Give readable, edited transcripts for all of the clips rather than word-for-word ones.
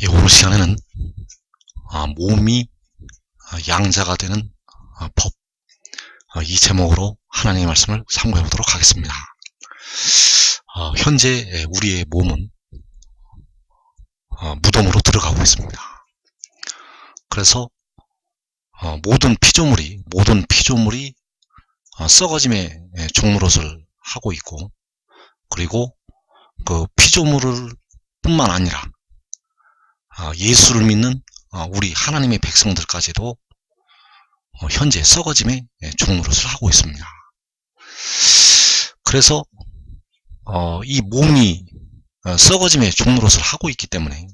오늘 시간에는 몸이 양자가 되는 법, 이 제목으로 하나님의 말씀을 상고해 보도록 하겠습니다. 현재 우리의 몸은 무덤으로 들어가고 있습니다. 그래서 모든 피조물이 썩어짐의 종노릇을 하고 있고, 그리고 그 피조물을 뿐만 아니라 예수를 믿는 우리 하나님의 백성들까지도 현재 썩어짐의 종노릇을 하고 있습니다. 그래서 이 몸이 썩어짐의 종노릇을 하고 있기 때문에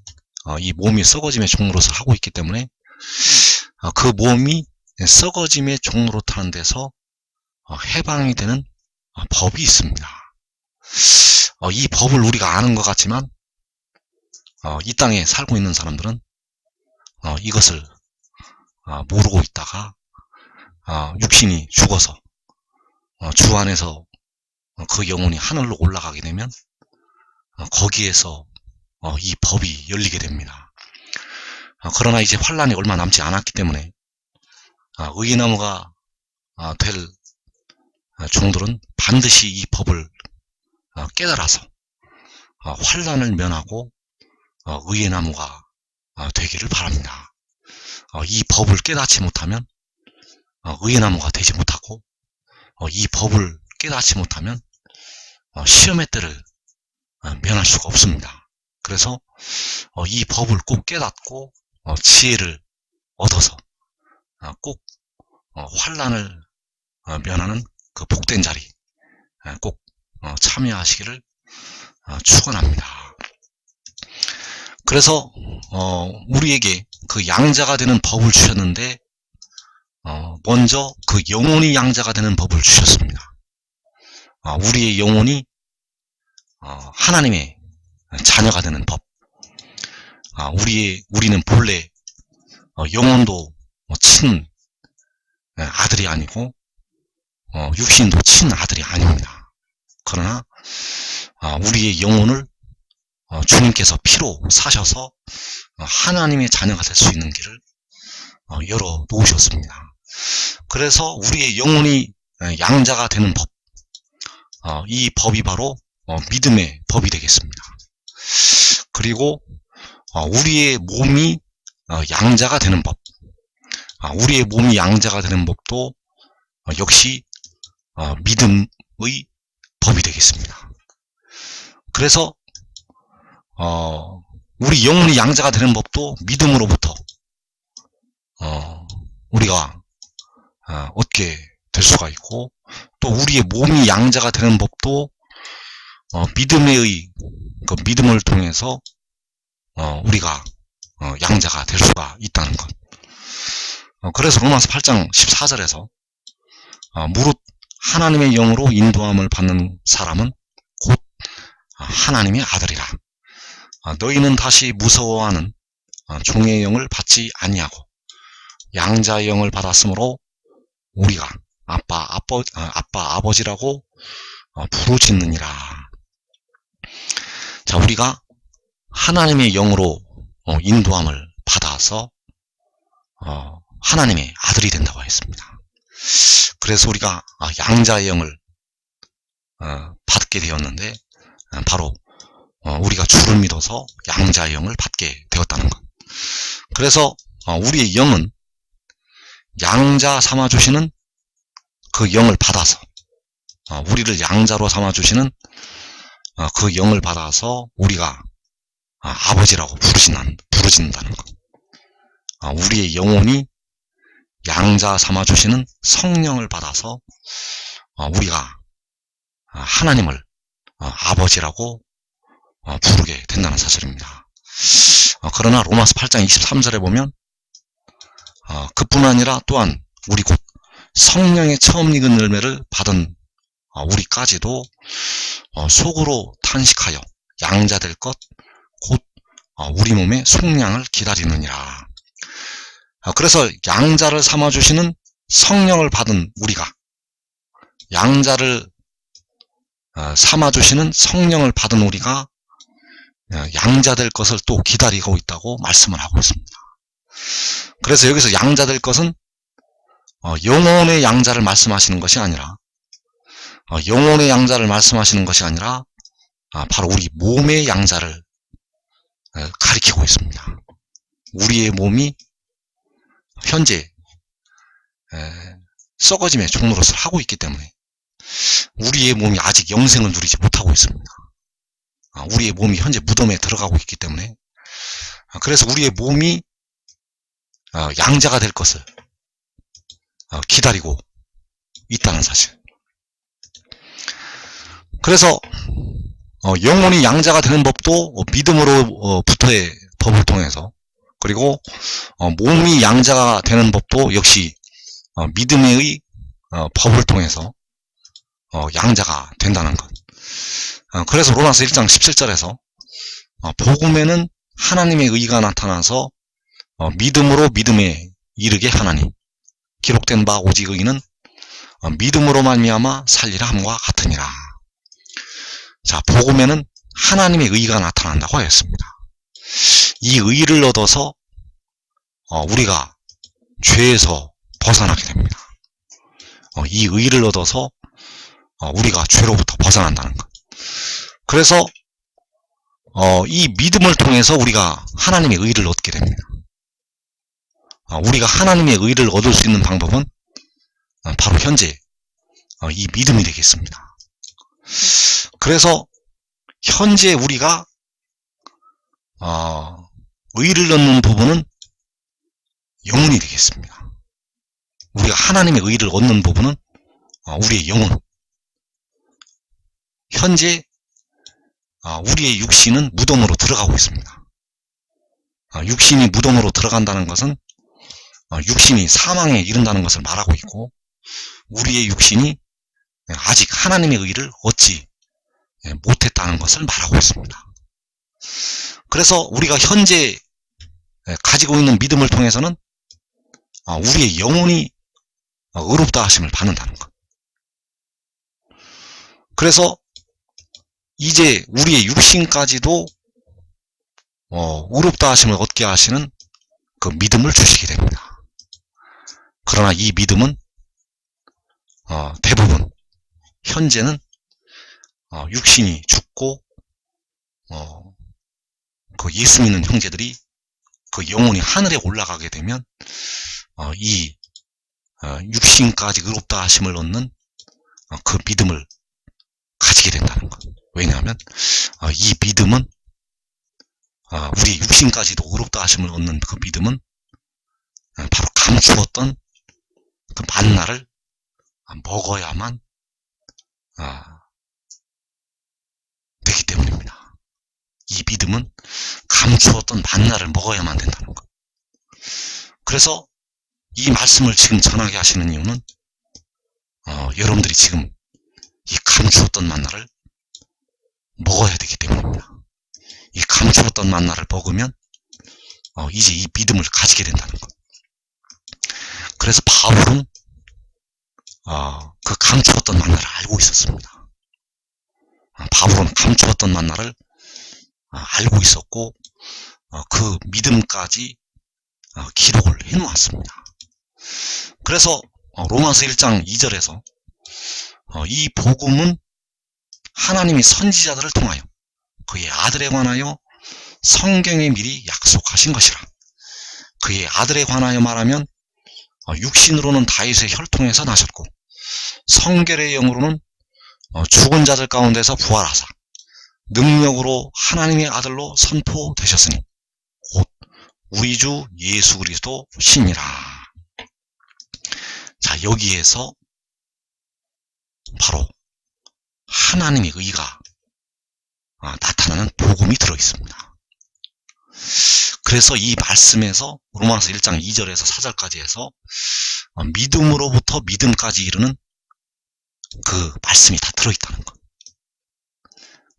그 몸이 썩어짐의 종노릇하는 데서 해방이 되는 법이 있습니다. 이 법을 우리가 아는 것 같지만 이 땅에 살고 있는 사람들은 이것을 모르고 있다가 육신이 죽어서 주 안에서 그 영혼이 하늘로 올라가게 되면 거기에서 이 법이 열리게 됩니다. 그러나 이제 환란이 얼마 남지 않았기 때문에 의나무가 될 종들은 반드시 이 법을 깨달아서 환란을 면하고 의의 나무가 되기를 바랍니다. 이 법을 깨닫지 못하면 의의 나무가 되지 못하고, 이 법을 깨닫지 못하면 시험의 때를 면할 수가 없습니다. 그래서 이 법을 꼭 깨닫고 지혜를 얻어서 꼭 환란을 면하는 그 복된 자리 꼭 참여하시기를 축원합니다. 그래서 우리에게 그 양자가 되는 법을 주셨는데, 먼저 그 영혼이 양자가 되는 법을 주셨습니다. 우리의 영혼이 하나님의 자녀가 되는 법. 우리는 본래 영혼도 친 아들이 아니고 육신도 친 아들이 아닙니다. 그러나 우리의 영혼을 주님께서 피로 사셔서 하나님의 자녀가 될 수 있는 길을 열어 놓으셨습니다. 그래서 우리의 영혼이 양자가 되는 법, 이 법이 바로 믿음의 법이 되겠습니다. 그리고 우리의 몸이 양자가 되는 법, 우리의 몸이 양자가 되는 법도 역시 믿음의 법이 되겠습니다. 그래서 우리 영혼이 양자가 되는 법도 믿음으로부터 우리가 얻게 될 수가 있고, 또 우리의 몸이 양자가 되는 법도 그 믿음을 통해서 우리가 양자가 될 수가 있다는 것. 그래서 로마서 8장 14절에서 무릇 하나님의 영으로 인도함을 받는 사람은 곧 하나님의 아들이라. 너희는 다시 무서워하는 종의 영을 받지 아니하고 양자의 영을 받았으므로 우리가 아빠 아버지라고 부르짖느니라. 자, 우리가 하나님의 영으로 인도함을 받아서 하나님의 아들이 된다고 했습니다. 그래서 우리가 양자의 영을 받게 되었는데, 바로 우리가 주를 믿어서 양자의 영을 받게 되었다는 것. 그래서 우리의 영은 양자 삼아주시는 그 영을 받아서, 우리를 양자로 삼아주시는 그 영을 받아서 우리가 아버지라고 부르짖는다는 것. 우리의 영혼이 양자 삼아주시는 성령을 받아서 우리가 하나님을 아버지라고 부르게 된다는 사실입니다. 그러나 로마서 8장 23절에 보면 그뿐 아니라 또한 우리 곧 성령의 처음 익은 열매를 받은 우리까지도 속으로 탄식하여 양자 될 것 곧 우리 몸의 속량을 기다리느니라. 그래서 양자를 삼아주시는 성령을 받은 우리가, 양자를 삼아주시는 성령을 받은 우리가 양자될 것을 또 기다리고 있다고 말씀을 하고 있습니다. 그래서 여기서 양자될 것은 영혼의 양자를 말씀하시는 것이 아니라 영혼의 양자를 말씀하시는 것이 아니라 바로 우리 몸의 양자를 가리키고 있습니다. 우리의 몸이 현재 썩어짐의 종로릇을 하고 있기 때문에 우리의 몸이 아직 영생을 누리지 못하고 있습니다. 우리의 몸이 현재 무덤에 들어가고 있기 때문에 그래서 우리의 몸이 양자가 될 것을 기다리고 있다는 사실. 그래서 영혼이 양자가 되는 법도 믿음으로부터의 법을 통해서, 그리고 몸이 양자가 되는 법도 역시 믿음의 법을 통해서 양자가 된다는 것. 그래서 로마서 1장 17절에서 복음에는 하나님의 의가 나타나서 믿음으로 믿음에 이르게 하나니 기록된 바 오직 의는 믿음으로 말미암아 살리라 함과 같으니라. 자, 복음에는 하나님의 의가 나타난다고 하였습니다. 이 의를 얻어서 우리가 죄에서 벗어나게 됩니다. 이 의를 얻어서 우리가 죄로부터 벗어난다는 것. 그래서 이 믿음을 통해서 우리가 하나님의 의를 얻게 됩니다. 우리가 하나님의 의를 얻을 수 있는 방법은 바로 현재 이 믿음이 되겠습니다. 그래서 현재 우리가 의를 얻는 부분은 영혼이 되겠습니다. 우리가 하나님의 의를 얻는 부분은 우리의 영혼. 현재 우리의 육신은 무덤으로 들어가고 있습니다. 육신이 무덤으로 들어간다는 것은 육신이 사망에 이른다는 것을 말하고 있고, 우리의 육신이 아직 하나님의 의를 얻지 못했다는 것을 말하고 있습니다. 그래서 우리가 현재 가지고 있는 믿음을 통해서는 우리의 영혼이 의롭다 하심을 받는다는 것. 그래서 이제 우리의 육신까지도 의롭다 하심을 얻게 하시는 그 믿음을 주시게 됩니다. 그러나 이 믿음은 대부분 현재는 육신이 죽고 그 예수 믿는 형제들이 그 영혼이 하늘에 올라가게 되면 이 육신까지 의롭다 하심을 얻는 그 믿음을 가지게 된다는 것. 왜냐하면 이 믿음은 우리 육신까지도 의롭다 하심을 얻는 그 믿음은 바로 감추었던 그 만나를 먹어야만 되기 때문입니다. 이 믿음은 감추었던 만나를 먹어야만 된다는 것. 그래서 이 말씀을 지금 전하게 하시는 이유는 여러분들이 지금 이 감추었던 만나를 먹어야 되기 때문입니다. 이 감추었던 만나를 먹으면 이제 이 믿음을 가지게 된다는 것. 그래서 바울은 그 감추었던 만나를 알고 있었습니다. 바울은 감추었던 만나를 알고 있었고 그 믿음까지 기록을 해놓았습니다. 그래서 로마서 1장 2절에서 이 복음은 하나님이 선지자들을 통하여 그의 아들에 관하여 성경에 미리 약속하신 것이라. 그의 아들에 관하여 말하면 육신으로는 다윗의 혈통에서 나셨고 성결의 영으로는 죽은 자들 가운데서 부활하사 능력으로 하나님의 아들로 선포되셨으니 곧 우리 주 예수 그리스도 신이라. 자, 여기에서 바로 하나님의 의가 나타나는 복음이 들어있습니다. 그래서 이 말씀에서 로마서 1장 2절에서 4절까지 해서 믿음으로부터 믿음까지 이르는 그 말씀이 다 들어있다는 것.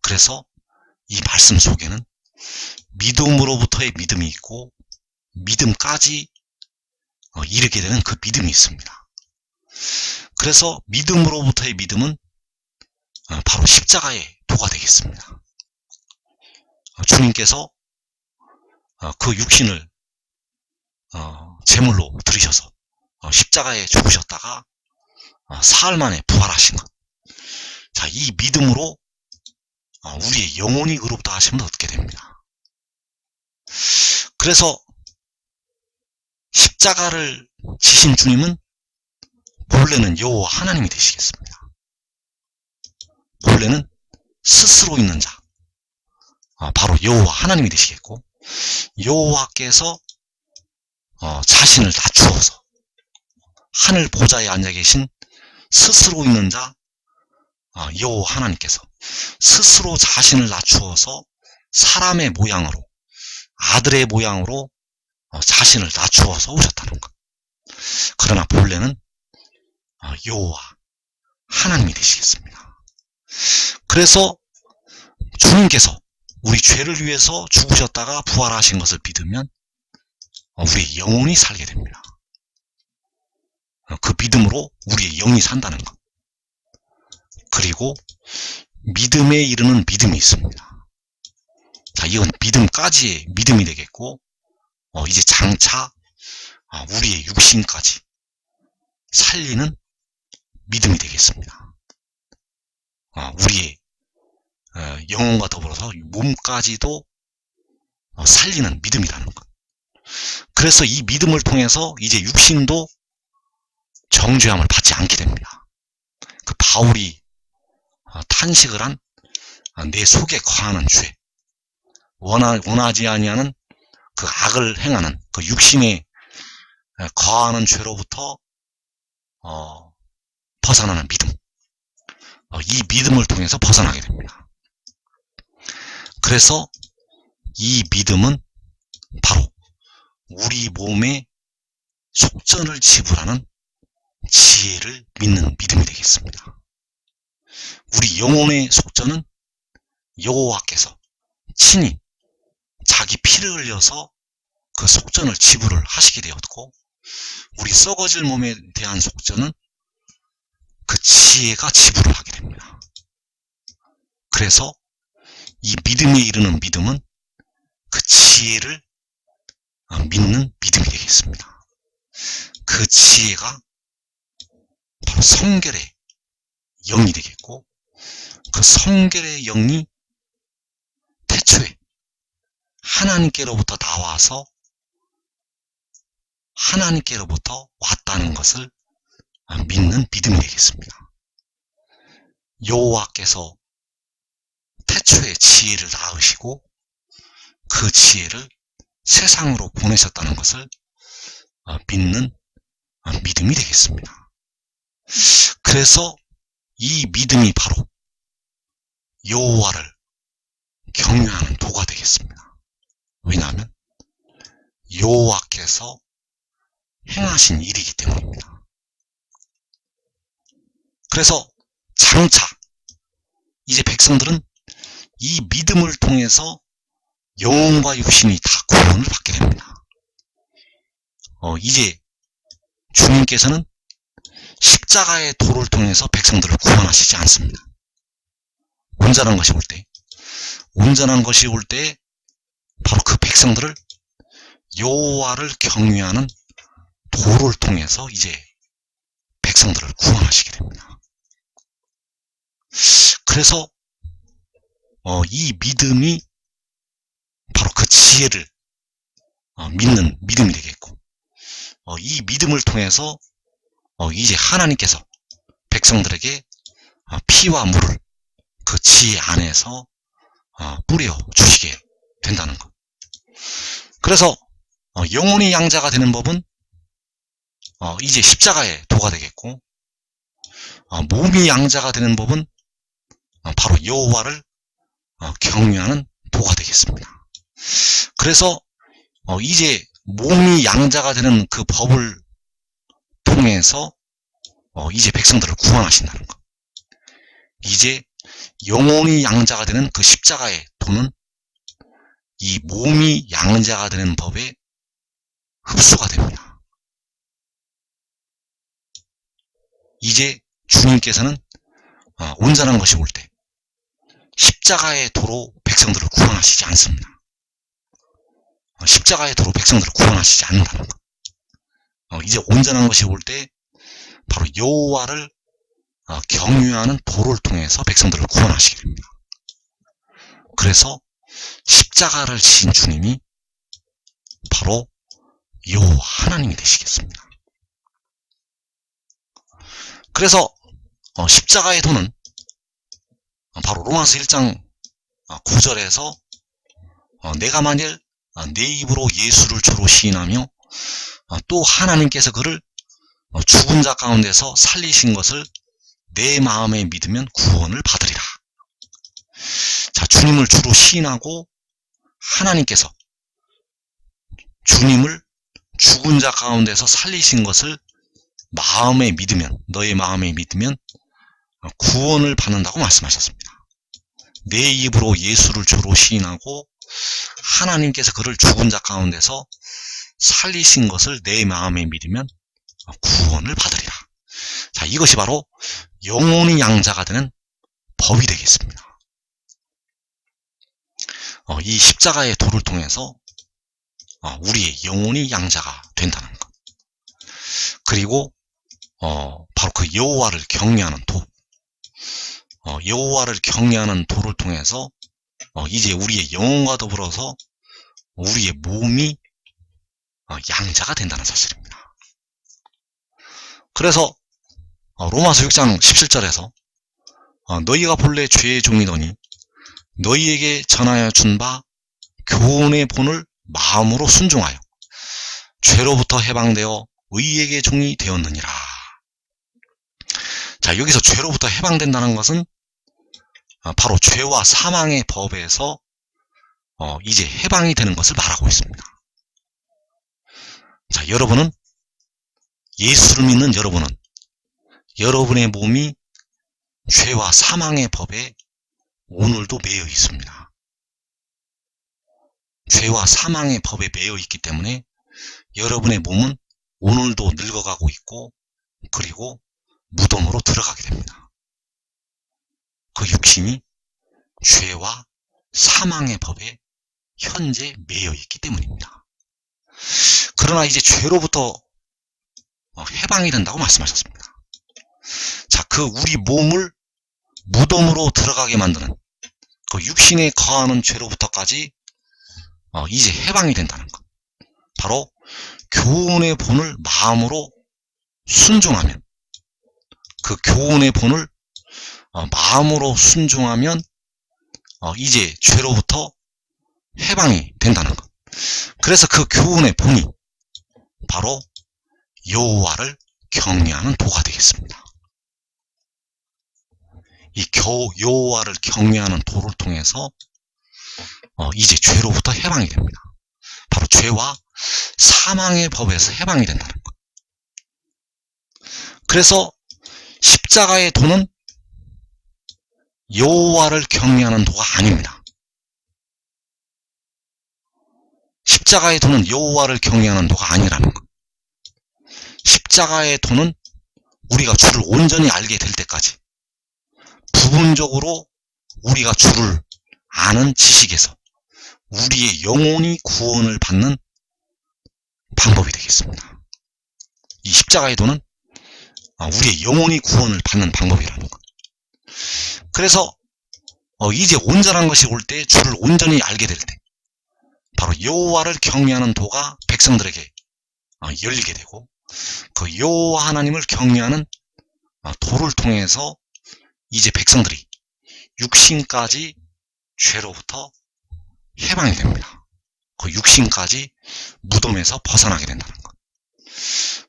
그래서 이 말씀 속에는 믿음으로부터의 믿음이 있고 믿음까지 이르게 되는 그 믿음이 있습니다. 그래서 믿음으로부터의 믿음은 바로 십자가의 도가 되겠습니다. 주님께서 그 육신을 제물로 드리셔서 십자가에 죽으셨다가 사흘 만에 부활하신 것. 자, 이 믿음으로 우리의 영혼이 의롭다 하시면 어떻게 됩니다. 그래서 십자가를 지신 주님은 본래는 여호와 하나님이 되시겠습니다. 본래는 스스로 있는 자, 바로 여호와 하나님이 되시겠고, 여호와께서 자신을 낮추어서 하늘 보좌에 앉아 계신 스스로 있는 자 여호와 하나님께서 스스로 자신을 낮추어서 사람의 모양으로, 아들의 모양으로 자신을 낮추어서 오셨다는 것. 그러나 본래는 여호와 하나님이 되시겠습니다. 그래서 주님께서 우리 죄를 위해서 죽으셨다가 부활하신 것을 믿으면 우리의 영혼이 살게 됩니다. 그 믿음으로 우리의 영이 산다는 것. 그리고 믿음에 이르는 믿음이 있습니다. 자, 이건 믿음까지의 믿음이 되겠고, 이제 장차 우리의 육신까지 살리는 믿음이 되겠습니다. 우리의 영혼과 더불어서 몸까지도 살리는 믿음이라는 것. 그래서 이 믿음을 통해서 이제 육신도 정죄함을 받지 않게 됩니다. 그 바울이 탄식을 한 내 속에 거하는 죄, 원하지 아니하는 그 악을 행하는 그 육신에 거하는 죄로부터 벗어나는 믿음, 이 믿음을 통해서 벗어나게 됩니다. 그래서 이 믿음은 바로 우리 몸에 속전을 지불하는 지혜를 믿는 믿음이 되겠습니다. 우리 영혼의 속전은 여호와께서 친히 자기 피를 흘려서 그 속전을 지불을 하시게 되었고, 우리 썩어질 몸에 대한 속전은 그 지혜가 지불을 하게 됩니다. 그래서 이 믿음에 이르는 믿음은 그 지혜를 믿는 믿음이 되겠습니다. 그 지혜가 바로 성결의 영이 되겠고, 그 성결의 영이 태초에 하나님께로부터 나와서 하나님께로부터 왔다는 것을 믿는 믿음이 되겠습니다. 여호와께서 태초에 지혜를 낳으시고 그 지혜를 세상으로 보내셨다는 것을 믿는 믿음이 되겠습니다. 그래서 이 믿음이 바로 여호와를 경외하는 도가 되겠습니다. 왜냐하면 여호와께서 행하신 일이기 때문입니다. 그래서 장차 이제 백성들은 이 믿음을 통해서 영혼과 육신이 다 구원을 받게 됩니다. 이제 주님께서는 십자가의 도를 통해서 백성들을 구원하시지 않습니다. 온전한 것이 올 때 바로 그 백성들을 여호와를 경외하는 도를 통해서 이제 백성들을 구원하시게 됩니다. 그래서 이 믿음이 바로 그 지혜를 믿는 믿음이 되겠고, 이 믿음을 통해서 이제 하나님께서 백성들에게 피와 물을 그 지혜 안에서 뿌려 주시게 된다는 것. 그래서 영혼이 양자가 되는 법은 이제 십자가의 도가 되겠고, 몸이 양자가 되는 법은 바로 여호와를 경외하는 도가 되겠습니다. 그래서 이제 몸이 양자가 되는 그 법을 통해서 이제 백성들을 구원하신다는 것. 이제 영혼이 양자가 되는 그 십자가의 도는 이 몸이 양자가 되는 법에 흡수가 됩니다. 이제 주님께서는 온전한 것이 올 때 십자가의 도로 백성들을 구원하시지 않습니다. 십자가의 도로 백성들을 구원하시지 않는다는 것. 이제 온전한 것이 올 때 바로 여호와를 경유하는 도를 통해서 백성들을 구원하시게 됩니다. 그래서 십자가를 지신 주님이 바로 여호와 하나님이 되시겠습니다. 그래서 십자가의 도는 바로 로마서 1장 9절에서 내가 만일 내 입으로 예수를 주로 시인하며 또 하나님께서 그를 죽은 자 가운데서 살리신 것을 내 마음에 믿으면 구원을 받으리라. 자, 주님을 주로 시인하고 하나님께서 주님을 죽은 자 가운데서 살리신 것을 마음에 믿으면, 너의 마음에 믿으면 구원을 받는다고 말씀하셨습니다. 내 입으로 예수를 주로 시인하고 하나님께서 그를 죽은 자 가운데서 살리신 것을 내 마음에 믿으면 구원을 받으리라. 자, 이것이 바로 영혼이 양자가 되는 법이 되겠습니다. 이 십자가의 도를 통해서 우리의 영혼이 양자가 된다는 것. 그리고 바로 그 여호와를 경외하는 도, 여호와를 경외하는 도를 통해서 이제 우리의 영혼과 더불어서 우리의 몸이 양자가 된다는 사실입니다. 그래서 로마서 6장 17절에서 너희가 본래 죄의 종이더니 너희에게 전하여 준 바 교훈의 본을 마음으로 순종하여 죄로부터 해방되어 의의 종이 되었느니라. 자, 여기서 죄로부터 해방된다는 것은 바로 죄와 사망의 법에서 이제 해방이 되는 것을 말하고 있습니다. 자, 여러분은, 예수를 믿는 여러분은 여러분의 몸이 죄와 사망의 법에 오늘도 매여 있습니다. 죄와 사망의 법에 매여 있기 때문에 여러분의 몸은 오늘도 늙어가고 있고, 그리고 무덤으로 들어가게 됩니다. 그 육신이 죄와 사망의 법에 현재 매여 있기 때문입니다. 그러나 이제 죄로부터 해방이 된다고 말씀하셨습니다. 자, 그 우리 몸을 무덤으로 들어가게 만드는 그 육신에 거하는 죄로부터까지 이제 해방이 된다는 것. 바로 교훈의 본을 마음으로 순종하면, 그 교훈의 본을 마음으로 순종하면 이제 죄로부터 해방이 된다는 것. 그래서 그 교훈의 본이 바로 여호와를 경외하는 도가 되겠습니다. 이 여호와를 경외하는 도를 통해서 이제 죄로부터 해방이 됩니다. 바로 죄와 사망의 법에서 해방이 된다는 것. 그래서 십자가의 도는 여호와를 경외하는 도가 아닙니다. 십자가의 도는 여호와를 경외하는 도가 아니라는 것. 십자가의 도는 우리가 주를 온전히 알게 될 때까지 부분적으로 우리가 주를 아는 지식에서 우리의 영혼이 구원을 받는 방법이 되겠습니다. 이 십자가의 도는 우리의 영혼이 구원을 받는 방법이라는 것. 그래서 이제 온전한 것이 올 때, 주를 온전히 알게 될 때 바로 여호와를 경외하는 도가 백성들에게 열리게 되고, 그 여호와 하나님을 경외하는 도를 통해서 이제 백성들이 육신까지 죄로부터 해방이 됩니다. 그 육신까지 무덤에서 벗어나게 된다는 것.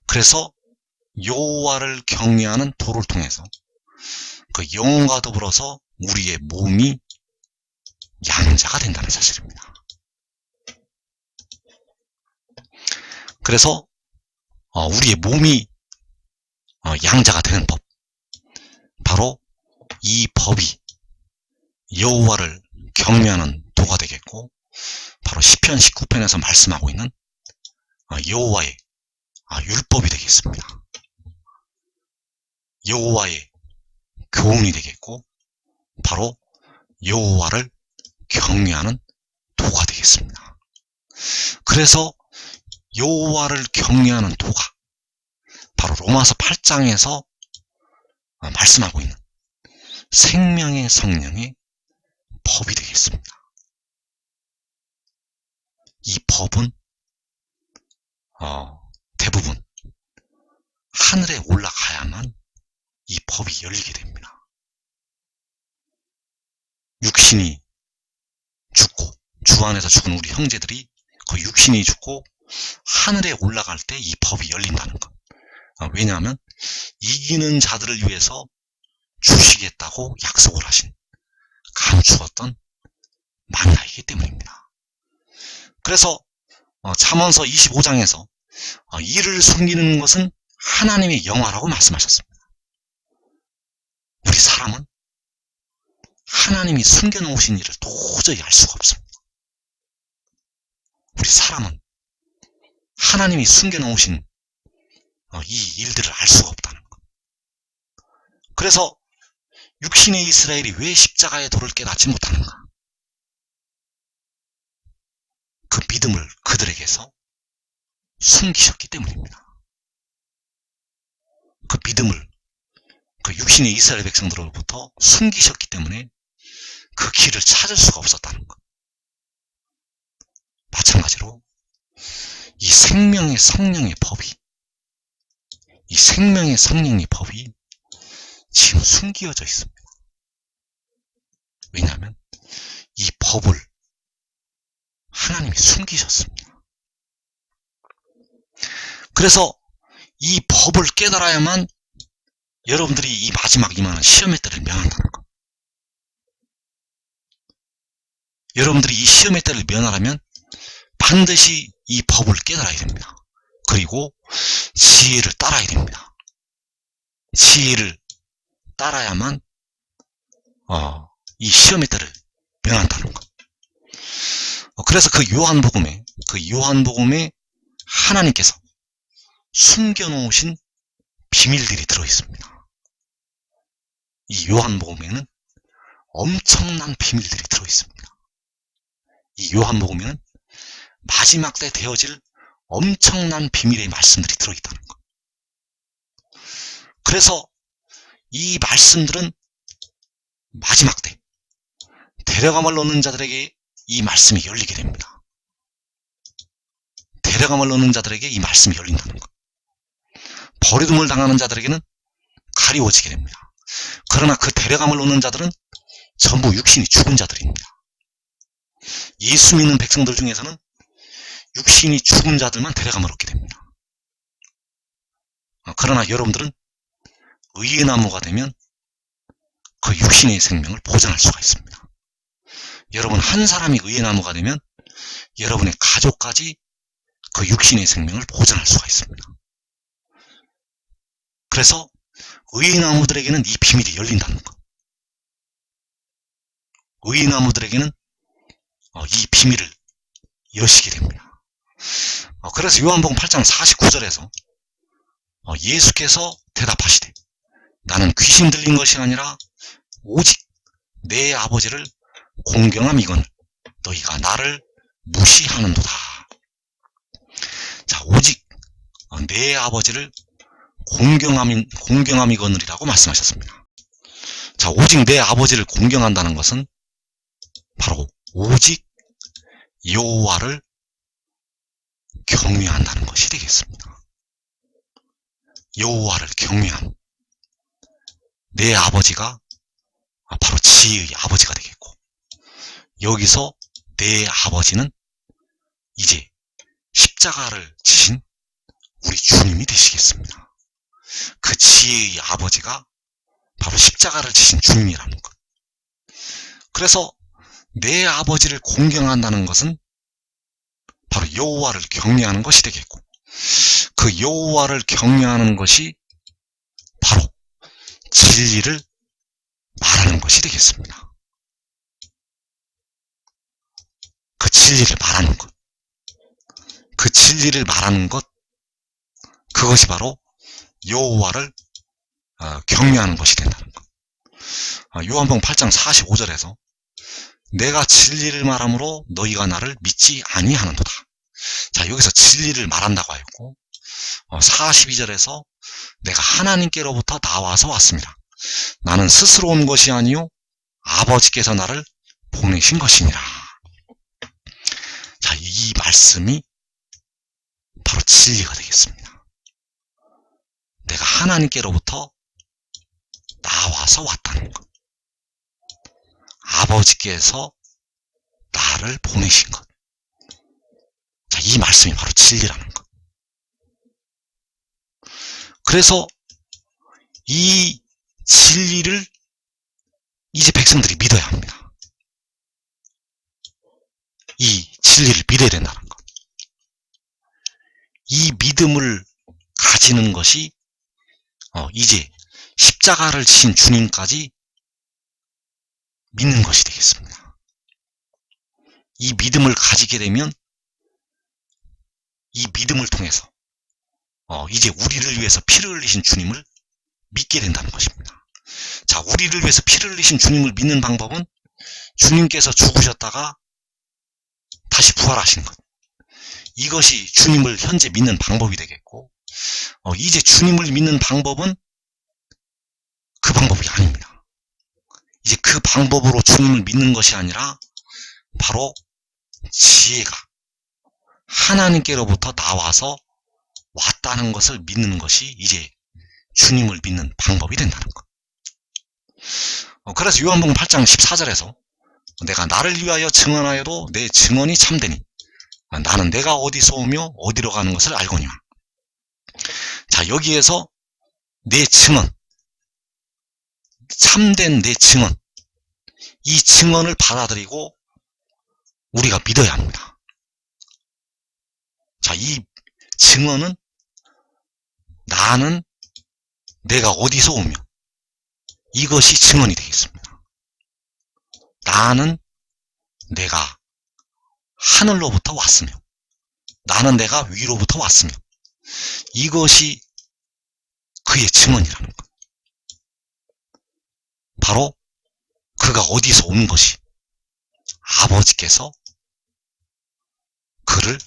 그래서 여호와를 경외하는 도를 통해서 그 영혼과 더불어서 우리의 몸이 양자가 된다는 사실입니다. 그래서 우리의 몸이 양자가 되는 법, 바로 이 법이 여호와를 경외하는 도가 되겠고, 바로 시편 19편에서 말씀하고 있는 여호와의 율법이 되겠습니다. 여호와의 교훈이 되겠고, 바로 여호와를 경외하는 도가 되겠습니다. 그래서 여호와를 경외하는 도가 바로 로마서 8장에서 말씀하고 있는 생명의 성령의 법이 되겠습니다. 이 법은 대부분 하늘에 올라가야만 이 법이 열리게 됩니다. 육신이 죽고 주 안에서 죽은 우리 형제들이 그 육신이 죽고 하늘에 올라갈 때 이 법이 열린다는 것. 왜냐하면 이기는 자들을 위해서 주시겠다고 약속을 하신 감추었던 마냐이기 때문입니다. 그래서 잠언서 25장에서 이를 숨기는 것은 하나님의 영화라고 말씀하셨습니다. 우리 사람은 하나님이 숨겨놓으신 일을 도저히 알 수가 없습니다. 우리 사람은 하나님이 숨겨놓으신 이 일들을 알 수가 없다는 것. 그래서 육신의 이스라엘이 왜 십자가의 도를 깨닫지 못하는가? 그 믿음을 그들에게서 숨기셨기 때문입니다. 그 믿음을 그 육신의 이스라엘 백성들로부터 숨기셨기 때문에 그 길을 찾을 수가 없었다는 것. 마찬가지로 이 생명의 성령의 법이 지금 숨겨져 있습니다. 왜냐하면 이 법을 하나님이 숨기셨습니다. 그래서 이 법을 깨달아야만 여러분들이 이 마지막 임하는 시험의 때를 면한다는 것. 여러분들이 이 시험의 때를 면하려면 반드시 이 법을 깨달아야 됩니다. 그리고 지혜를 따라야 됩니다. 지혜를 따라야만 이 시험의 때를 면한다는 것. 그래서 그 요한복음에 하나님께서 숨겨놓으신 비밀들이 들어있습니다. 이 요한복음에는 엄청난 비밀들이 들어있습니다. 이 요한복음에는 마지막 때 되어질 엄청난 비밀의 말씀들이 들어있다는 것. 그래서 이 말씀들은 마지막 때 데려감을 얻는 자들에게 이 말씀이 열리게 됩니다. 데려감을 얻는 자들에게 이 말씀이 열린다는 것. 버리둠을 당하는 자들에게는 가리워지게 됩니다. 그러나 그 데려감을 얻는 자들은 전부 육신이 죽은 자들입니다. 예수 믿는 백성들 중에서는 육신이 죽은 자들만 데려감을 얻게 됩니다. 그러나 여러분들은 의의 나무가 되면 그 육신의 생명을 보존할 수가 있습니다. 여러분 한 사람이 의의 나무가 되면 여러분의 가족까지 그 육신의 생명을 보존할 수가 있습니다. 그래서 의의 나무들에게는 이 비밀이 열린다는 것. 의의 나무들에게는 이 비밀을 여시게 됩니다. 그래서 요한복음 8장 49절에서 예수께서 대답하시되 나는 귀신 들린 것이 아니라 오직 내 아버지를 공경함이거늘 너희가 나를 무시하는도다. 자, 오직 내 아버지를 공경함이거늘이라고 말씀하셨습니다. 자, 오직 내 아버지를 공경한다는 것은 바로 오직 여호와를 경외한다는 것이 되겠습니다. 여호와를 경외한 내 아버지가 바로 지혜의 아버지가 되겠고, 여기서 내 아버지는 이제 십자가를 지신 우리 주님이 되시겠습니다. 그 지혜의 아버지가 바로 십자가를 지신 주님이라는 것. 그래서 내 아버지를 공경한다는 것은 바로 여호와를 경외하는 것이 되겠고, 그 여호와를 경외하는 것이 바로 진리를 말하는 것이 되겠습니다. 그 진리를 말하는 것, 그 진리를 말하는 것, 그것이 바로 여호와를 경외하는 것이 된다는 것. 요한복음 8장 45절에서 내가 진리를 말함으로 너희가 나를 믿지 아니하는도다. 자, 여기서 진리를 말한다고 하였고 42절에서 내가 하나님께로부터 나와서 왔습니다. 나는 스스로 온 것이 아니요 아버지께서 나를 보내신 것이니라. 자, 이 말씀이 바로 진리가 되겠습니다. 내가 하나님께로부터 나와서 왔다는 것. 아버지께서 나를 보내신 것. 자, 이 말씀이 바로 진리라는 것. 그래서 이 진리를 이제 백성들이 믿어야 합니다. 이 진리를 믿어야 된다는 것. 이 믿음을 가지는 것이 이제 십자가를 지신 주님까지 믿는 것이 되겠습니다. 이 믿음을 가지게 되면 이 믿음을 통해서 이제 우리를 위해서 피를 흘리신 주님을 믿게 된다는 것입니다. 자, 우리를 위해서 피를 흘리신 주님을 믿는 방법은 주님께서 죽으셨다가 다시 부활하신 것. 이것이 주님을 현재 믿는 방법이 되겠고 이제 주님을 믿는 방법은 그 방법이 아닙니다. 이제 그 방법으로 주님을 믿는 것이 아니라 바로 지혜가 하나님께로부터 나와서 왔다는 것을 믿는 것이 이제 주님을 믿는 방법이 된다는 것. 그래서 요한복음 8장 14절에서 내가 나를 위하여 증언하여도 내 증언이 참되니 나는 내가 어디서 오며 어디로 가는 것을 알거니와. 자, 여기에서 내 증언, 참된 내 증언, 이 증언을 받아들이고 우리가 믿어야 합니다. 자, 이 증언은 나는 내가 어디서 오며 이것이 증언이 되겠습니다. 나는 내가 하늘로부터 왔으며 나는 내가 위로부터 왔으며 이것이 그의 증언이라는 것. 바로 그가 어디서 온 것이 아버지께서 그를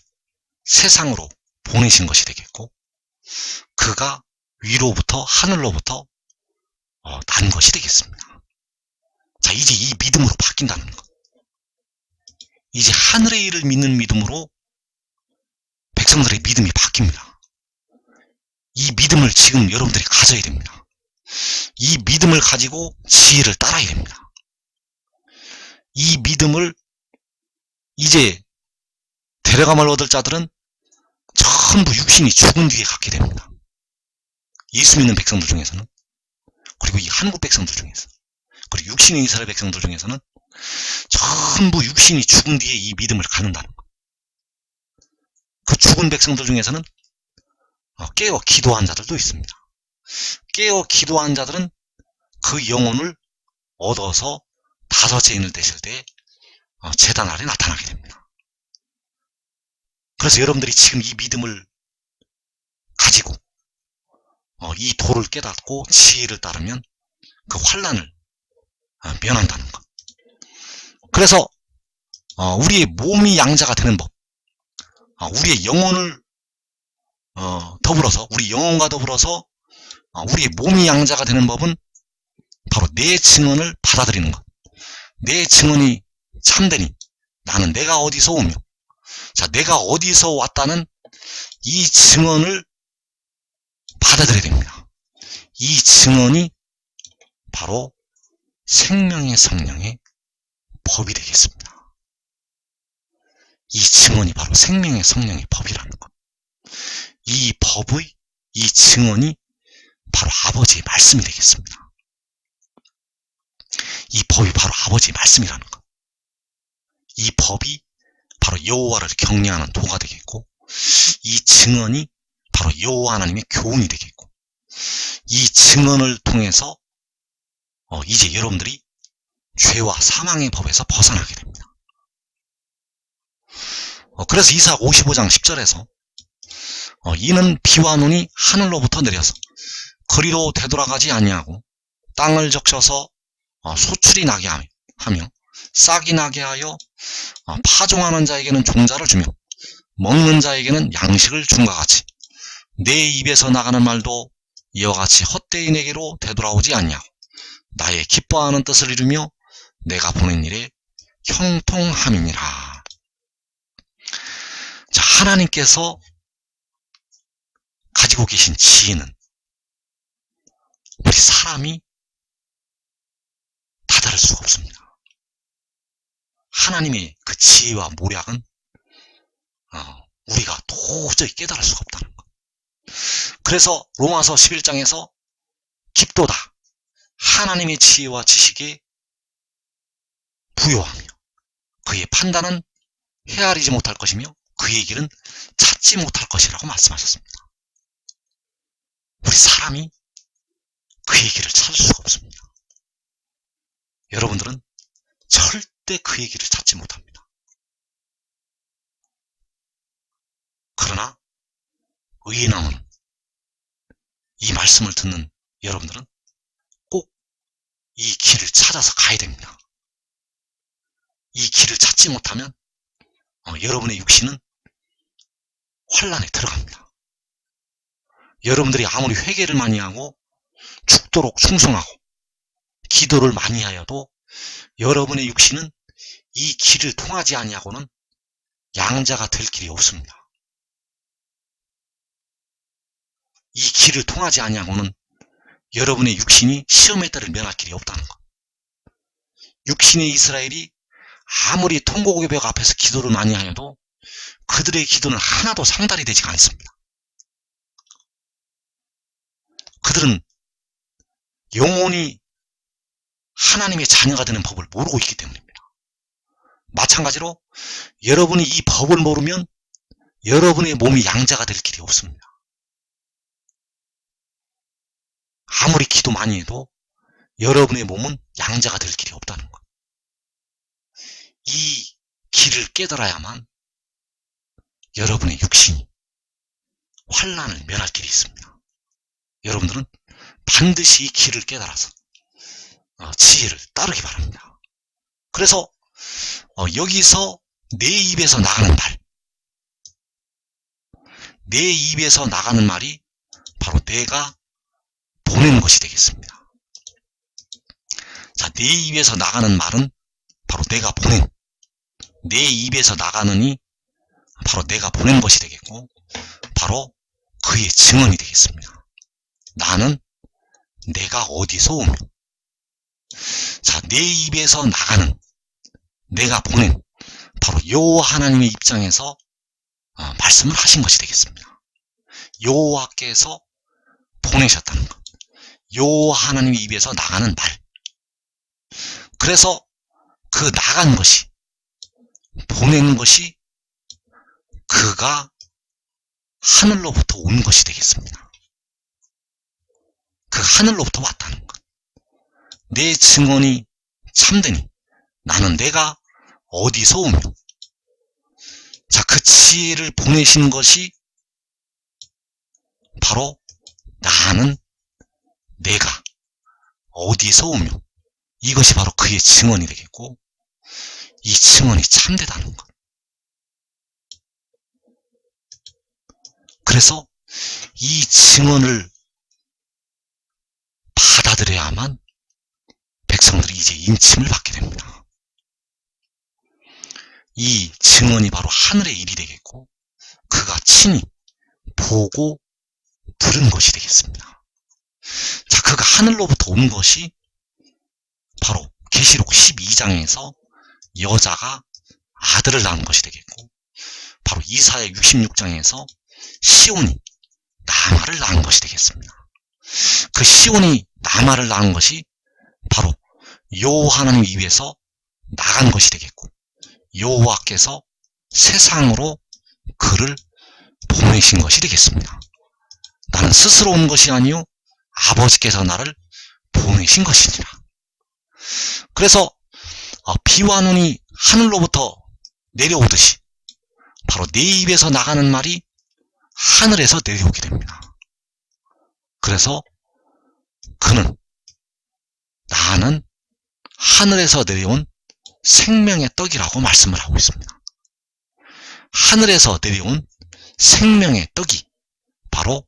세상으로 보내신 것이 되겠고 그가 위로부터 하늘로부터 난 것이 되겠습니다. 자, 이제 이 믿음으로 바뀐다는 것. 이제 하늘의 일을 믿는 믿음으로 백성들의 믿음이 바뀝니다. 이 믿음을 지금 여러분들이 가져야 됩니다. 이 믿음을 가지고 지혜를 따라야 됩니다. 이 믿음을 이제 데려감을 얻을 자들은 전부 육신이 죽은 뒤에 갖게 됩니다. 예수 믿는 백성들 중에서는, 그리고 이 한국 백성들 중에서, 그리고 육신의 이스라엘 백성들 중에서는 전부 육신이 죽은 뒤에 이 믿음을 갖는다는 것. 그 죽은 백성들 중에서는 깨어 기도한 자들도 있습니다. 깨어 기도한 자들은 그 영혼을 얻어서 다섯째 인을 되실 때 제단 아래 나타나게 됩니다. 그래서 여러분들이 지금 이 믿음을 가지고 이 도를 깨닫고 지혜를 따르면 그 환난을 면한다는 것. 그래서 우리의 몸이 양자가 되는 법, 우리의 영혼을 더불어서, 우리 영혼과 더불어서 우리의 몸이 양자가 되는 법은 바로 내 증언을 받아들이는 것. 내 증언이 참되니 나는 내가 어디서 오며, 자, 내가 어디서 왔다는 이 증언을 받아들여야 됩니다. 이 증언이 바로 생명의 성령의 법이 되겠습니다. 이 증언이 바로 생명의 성령의 법이라는 것. 이 법의, 이 증언이 바로 아버지의 말씀이 되겠습니다. 이 법이 바로 아버지의 말씀이라는 것. 이 법이 바로 여호와를 경외하는 도가 되겠고, 이 증언이 바로 여호와 하나님의 교훈이 되겠고, 이 증언을 통해서 이제 여러분들이 죄와 사망의 법에서 벗어나게 됩니다. 그래서 이사야 55장 10절에서 이는 비와 눈이 하늘로부터 내려서 거리로 되돌아가지 아니하고 땅을 적셔서 소출이 나게 하며 싹이 나게 하여 파종하는 자에게는 종자를 주며 먹는 자에게는 양식을 줌과 같이 내 입에서 나가는 말도 이와 같이 헛되이 내게로 되돌아오지 않냐고 나의 기뻐하는 뜻을 이루며 내가 보낸 일에 형통함이니라. 자, 하나님께서 가지고 계신 지혜는 우리 사람이 다다를 수가 없습니다. 하나님의 그 지혜와 모략은 우리가 도저히 깨달을 수가 없다는 것. 그래서 로마서 11장에서 깊도다 하나님의 지혜와 지식에 부요하며 그의 판단은 헤아리지 못할 것이며 그의 길은 찾지 못할 것이라고 말씀하셨습니다. 우리 사람이 그의 길을 찾을 수가 없습니다. 여러분들은 절대 그의 길을 찾지 못합니다. 그러나 의의 나무는 이 말씀을 듣는 여러분들은 꼭 이 길을 찾아서 가야 됩니다. 이 길을 찾지 못하면 여러분의 육신은 환란에 들어갑니다. 여러분들이 아무리 회개를 많이 하고 죽도록 충성하고 기도를 많이 하여도 여러분의 육신은 이 길을 통하지 아니하고는 양자가 될 길이 없습니다. 이 길을 통하지 아니하고는 여러분의 육신이 시험의 때를 면할 길이 없다는 것. 육신의 이스라엘이 아무리 통곡의 벽 앞에서 기도를 많이 하여도 그들의 기도는 하나도 상달이 되지 않습니다. 그들은 영원히 하나님의 자녀가 되는 법을 모르고 있기 때문입니다. 마찬가지로 여러분이 이 법을 모르면 여러분의 몸이 양자가 될 길이 없습니다. 아무리 기도 많이 해도 여러분의 몸은 양자가 될 길이 없다는 것. 이 길을 깨달아야만 여러분의 육신이 환난을 면할 길이 있습니다. 여러분들은 반드시 이 길을 깨달아서 지혜를 따르기 바랍니다. 그래서 여기서 내 입에서 나가는 말, 내 입에서 나가는 말이 바로 내가 보낸 것이 되겠습니다. 자, 내 입에서 나가는 말은 바로 내가 보낸, 내 입에서 나가느니 바로 내가 보낸 것이 되겠고 바로 그의 증언이 되겠습니다. 나는 내가 어디서 오며, 자, 내 입에서 나가는, 내가 보낸 바로 여호와 하나님의 입장에서 말씀을 하신 것이 되겠습니다. 여호와께서 보내셨다는 것, 여호와 하나님의 입에서 나가는 말. 그래서 그 나간 것이, 보낸 것이 그가 하늘로부터 온 것이 되겠습니다. 그 하늘로부터 왔다는 것. 내 증언이 참되니 나는 내가 어디서 오며, 자, 그 지혜를 보내신 것이 바로 나는 내가 어디서 오며, 이것이 바로 그의 증언이 되겠고 이 증언이 참되다는 것. 그래서 이 증언을 받아들여야만 백성들이 이제 인침을 받게 됩니다. 이 증언이 바로 하늘의 일이 되겠고 그가 친히 보고 들은 것이 되겠습니다. 자, 그가 하늘로부터 온 것이 바로 계시록 12장에서 여자가 아들을 낳은 것이 되겠고 바로 이사야 66장에서 시온이 나마를 낳은 것이 되겠습니다. 그 시온이 나마를 낳은 것이 바로 여호와 하나님 입에서 나간 것이 되겠고 여호와께서 세상으로 그를 보내신 것이 되겠습니다. 나는 스스로 온 것이 아니요 아버지께서 나를 보내신 것이니라. 그래서 비와 눈이 하늘로부터 내려오듯이 바로 내 입에서 나가는 말이 하늘에서 내려오게 됩니다. 그래서 나는 하늘에서 내려온 생명의 떡이라고 말씀을 하고 있습니다. 하늘에서 내려온 생명의 떡이 바로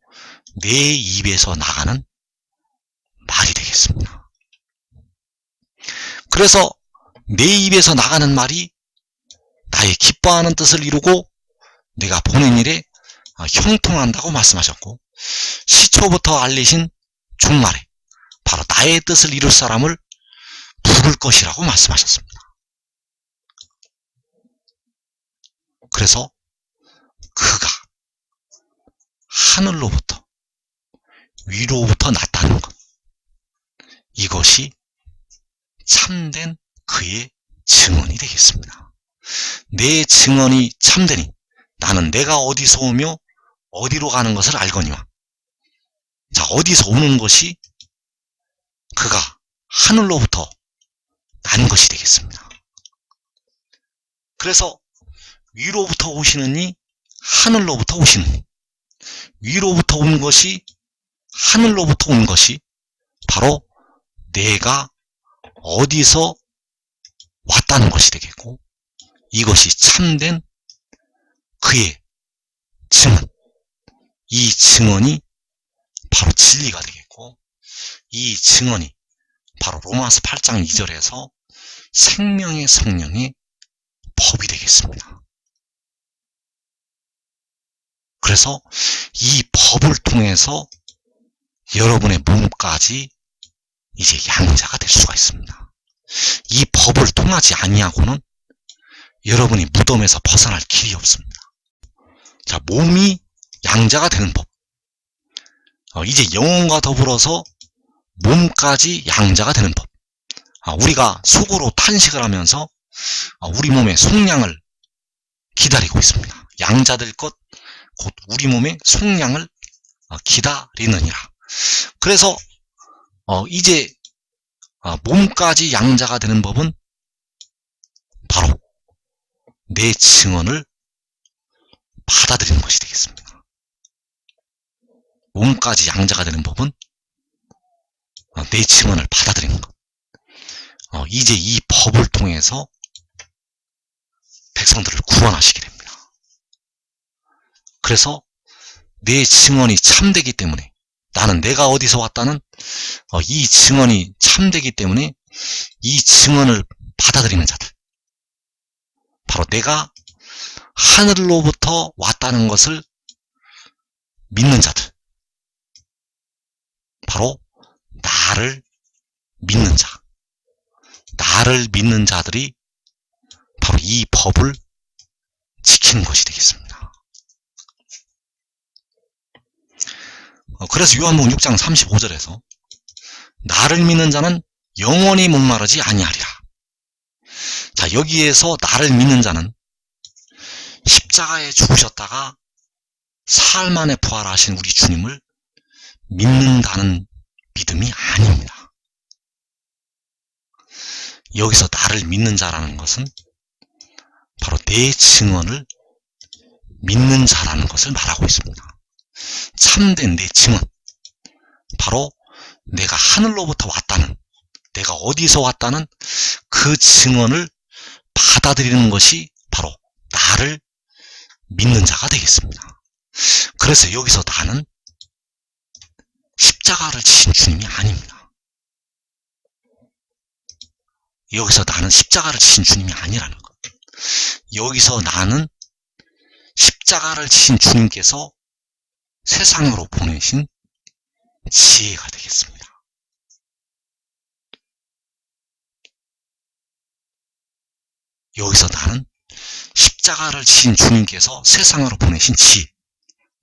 내 입에서 나가는 말이 되겠습니다. 그래서 내 입에서 나가는 말이 나의 기뻐하는 뜻을 이루고 내가 보낸 일에 형통한다고 말씀하셨고, 시초부터 알리신 종말에 바로 나의 뜻을 이룰 사람을 부를 것이라고 말씀하셨습니다. 그래서 그가 하늘로부터 위로부터 났다는 것, 이것이 참된 그의 증언이 되겠습니다. 내 증언이 참되니 나는 내가 어디서 오며 어디로 가는 것을 알거니와. 자, 어디서 오는 것이 그가 하늘로부터 난 것이 되겠습니다. 그래서 위로부터 오시는 이, 하늘로부터 오시는 이, 위로부터 온 것이, 하늘로부터 온 것이 바로 내가 어디서 왔다는 것이 되겠고, 이것이 참된 그의 증언, 이 증언이 바로 진리가 되겠고, 이 증언이 바로 로마서 8장 2절에서 생명의 성령의 법이 되겠습니다. 그래서 이 법을 통해서 여러분의 몸까지 이제 양자가 될 수가 있습니다. 이 법을 통하지 아니하고는 여러분이 무덤에서 벗어날 길이 없습니다. 자, 몸이 양자가 되는 법. 이제 영혼과 더불어서 몸까지 양자가 되는 법. 우리가 속으로 탄식을 하면서 우리 몸의 속량을 기다리고 있습니다. 양자될 것, 곧 우리 몸의 속량을 기다리느니라. 그래서 이제 몸까지 양자가 되는 법은 바로 내 증언을 받아들이는 것이 되겠습니다. 몸까지 양자가 되는 법은 내 증언을 받아들이는 것. 이제 이 법을 통해서 백성들을 구원하시게 됩니다. 그래서 내 증언이 참되기 때문에, 나는 내가 어디서 왔다는 이 증언이 참되기 때문에 이 증언을 받아들이는 자들, 바로 내가 하늘로부터 왔다는 것을 믿는 자들, 바로 나를 믿는 자, 나를 믿는 자들이 바로 이 법을 지키는 것이 되겠습니다. 그래서 요한복음 6장 35절에서 나를 믿는 자는 영원히 목마르지 아니하리라. 자, 여기에서 나를 믿는 자는 십자가에 죽으셨다가 사흘 만에 부활하신 우리 주님을 믿는다는 믿음이 아닙니다. 여기서 나를 믿는 자라는 것은 바로 내 증언을 믿는 자라는 것을 말하고 있습니다. 참된 내 증언, 바로 내가 하늘로부터 왔다는, 내가 어디서 왔다는 그 증언을 받아들이는 것이 바로 나를 믿는 자가 되겠습니다. 그래서 여기서 나는 십자가를 지신 주님이 아닙니다. 여기서 나는 십자가를 지신 주님이 아니라는 것. 여기서 나는 십자가를 지신 주님께서 세상으로 보내신 지혜가 되겠습니다. 여기서 나는 십자가를 지신 주님께서 세상으로 보내신 지혜,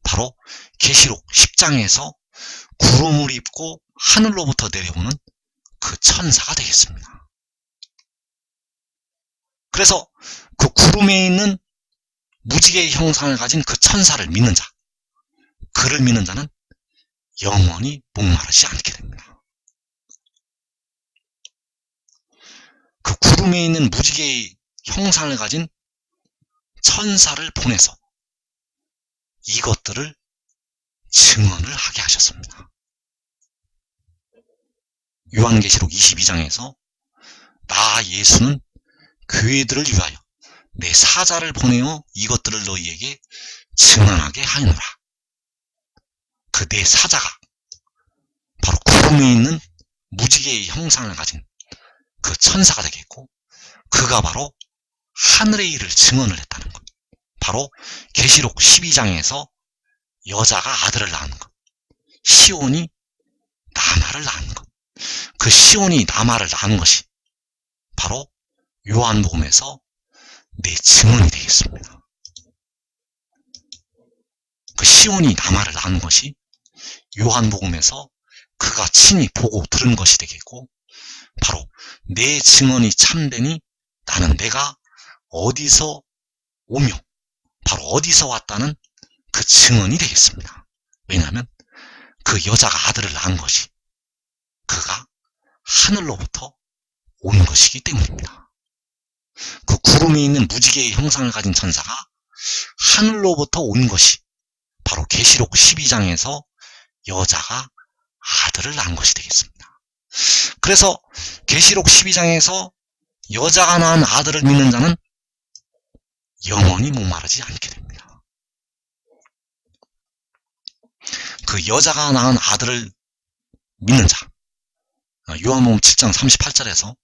바로 계시록 10장에서 구름을 입고 하늘로부터 내려오는 그 천사가 되겠습니다. 그래서 그 구름에 있는 무지개의 형상을 가진 그 천사를 믿는 자, 그를 믿는 자는 영원히 목마르지 않게 됩니다. 그 구름에 있는 무지개의 형상을 가진 천사를 보내서 이것들을 증언을 하게 하셨습니다. 요한계시록 22장에서 나 예수는 교회들을 위하여 내 사자를 보내어 이것들을 너희에게 증언하게 하였노라. 그 내 사자가 바로 구름에 있는 무지개의 형상을 가진 그 천사가 되겠고, 그가 바로 하늘의 일을 증언을 했다는 것. 바로 계시록 12장에서 여자가 아들을 낳은 것, 시온이 나마를 낳은 것. 그 시온이 나마를 낳은 것이 바로 요한복음에서 내 증언이 되겠습니다. 그 시온이 나마를 낳은 것이 요한복음에서 그가 친히 보고 들은 것이 되겠고, 바로 내 증언이 참되니 나는 내가 어디서 오며 바로 어디서 왔다는 그 증언이 되겠습니다. 왜냐하면 그 여자가 아들을 낳은 것이 그가 하늘로부터 온 것이기 때문입니다. 그 구름에 있는 무지개의 형상을 가진 천사가 하늘로부터 온 것이 바로 계시록 12장에서 여자가 아들을 낳은 것이 되겠습니다. 그래서 계시록 12장에서 여자가 낳은 아들을 믿는 자는 영원히 목마르지 않게 됩니다. 그 여자가 낳은 아들을 믿는 자, 요한복음 7장 38절에서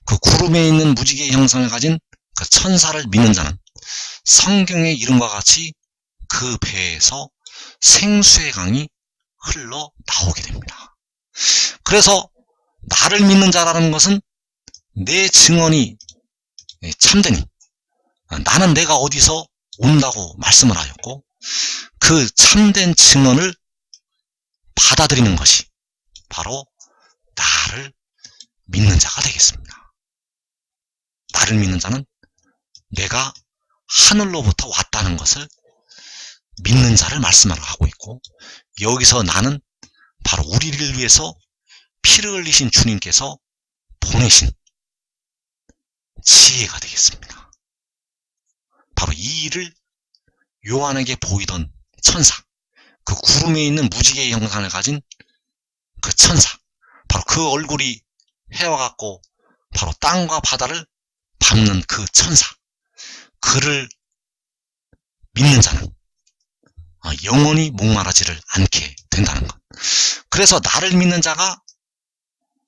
그 구름에 있는 무지개의 형상을 가진 그 천사를 믿는 자는 성경의 이름과 같이 그 배에서 생수의 강이 흘러 나오게 됩니다. 그래서 나를 믿는 자라는 것은 내 증언이 참되니 나는 내가 어디서 온다고 말씀을 하였고, 그 참된 증언을 받아들이는 것이 바로 나를 믿는 자가 되겠습니다. 나를 믿는 자는 내가 하늘로부터 왔다는 것을 믿는 자를 말씀하고 있고, 여기서 나는 바로 우리를 위해서 피를 흘리신 주님께서 보내신 지혜가 되겠습니다. 바로 이 일을 요한에게 보이던 천사, 그 구름에 있는 무지개의 형상을 가진 그 천사, 바로 그 얼굴이 해와 같고 바로 땅과 바다를 밟는 그 천사, 그를 믿는 자는 영원히 목마르지를 않게 된다는 것. 그래서 나를 믿는 자가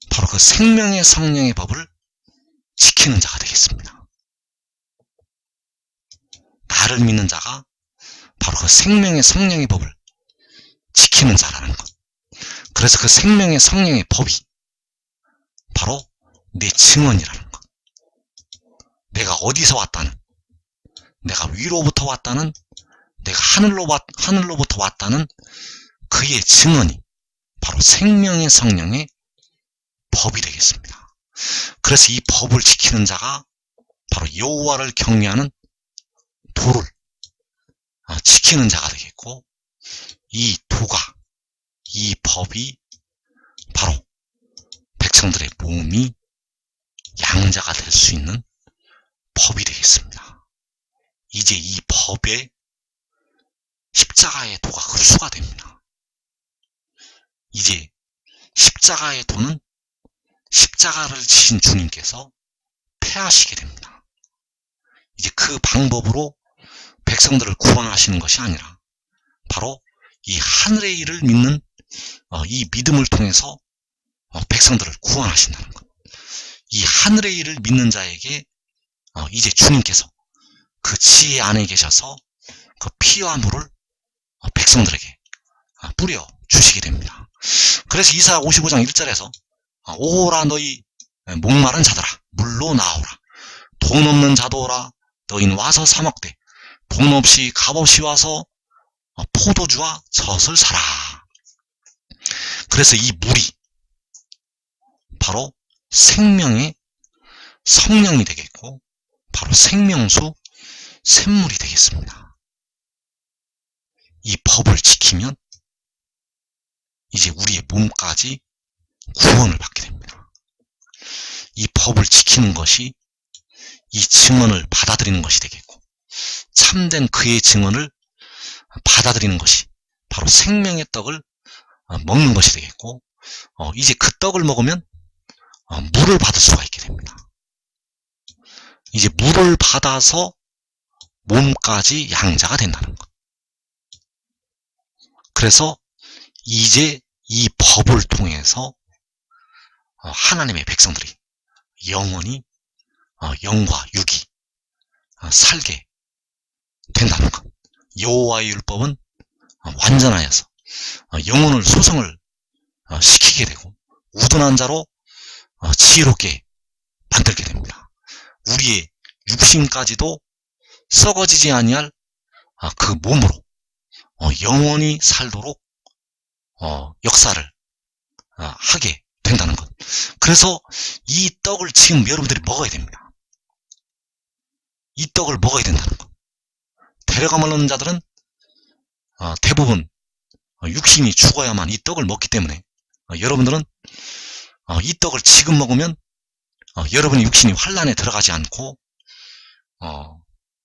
바로 그 생명의 성령의 법을 지키는 자가 되겠습니다. 나를 믿는 자가 바로 그 생명의 성령의 법을 지키는 자라는 것. 그래서 그 생명의 성령의 법이 바로 내 증언이라는 것. 내가 어디서 왔다는, 내가 위로부터 왔다는, 내가 하늘로부터 왔다는 그의 증언이 바로 생명의 성령의 법이 되겠습니다. 그래서 이 법을 지키는 자가 바로 여호와를 경외하는 도를 지키는 자가 되겠고, 이 도가, 이 법이 바로 백성들의 몸이 양자가 될 수 있는 법이 되겠습니다. 이제 이 법에 십자가의 도가 흡수가 됩니다. 이제 십자가의 도는 십자가를 지신 주님께서 폐하시게 됩니다. 이제 그 방법으로 백성들을 구원하시는 것이 아니라 바로 이 하늘의 일을 믿는 이 믿음을 통해서 백성들을 구원하신다는 것. 이 하늘의 일을 믿는 자에게 이제 주님께서 그 지혜 안에 계셔서 그 피와 물을 백성들에게 뿌려 주시게 됩니다. 그래서 이사야 55장 1절에서 오라 너희 목마른 자들아 물로 나오라, 돈 없는 자도 오라, 너희는 와서 사 먹되 돈 없이 값없이 와서 포도주와 젖을 사라. 그래서 이 물이 바로 생명의 성령이 되겠고 바로 생명수 샘물이 되겠습니다. 이 법을 지키면 이제 우리의 몸까지 구원을 받게 됩니다. 이 법을 지키는 것이 이 증언을 받아들이는 것이 되겠고, 참된 그의 증언을 받아들이는 것이 바로 생명의 떡을 먹는 것이 되겠고, 이제 그 떡을 먹으면 물을 받을 수가 있게 됩니다. 이제 물을 받아서 몸까지 양자가 된다는 것. 그래서 이제 이 법을 통해서 하나님의 백성들이 영원히 영과 육이 살게 된다는 것. 여호와의 율법은 완전하여서 영혼을 소성을 시키게 되고 우둔한 자로 지혜롭게 만들게 됩니다. 우리의 육신까지도 썩어지지 아니할 그 몸으로 영원히 살도록 역사를 하게 된다는 것. 그래서 이 떡을 지금 여러분들이 먹어야 됩니다. 이 떡을 먹어야 된다는 것. 데려감을 얻는 자들은 대부분 육신이 죽어야만 이 떡을 먹기 때문에 여러분들은 이 떡을 지금 먹으면 여러분의 육신이 환란에 들어가지 않고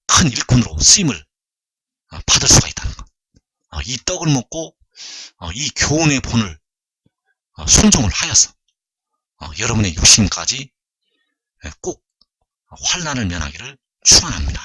큰 일꾼으로 쓰임을 받을 수가 있다는 것. 이 떡을 먹고 이 교훈의 본을 순종을 하여서 여러분의 육신까지 꼭 환란을 면하기를 축원합니다.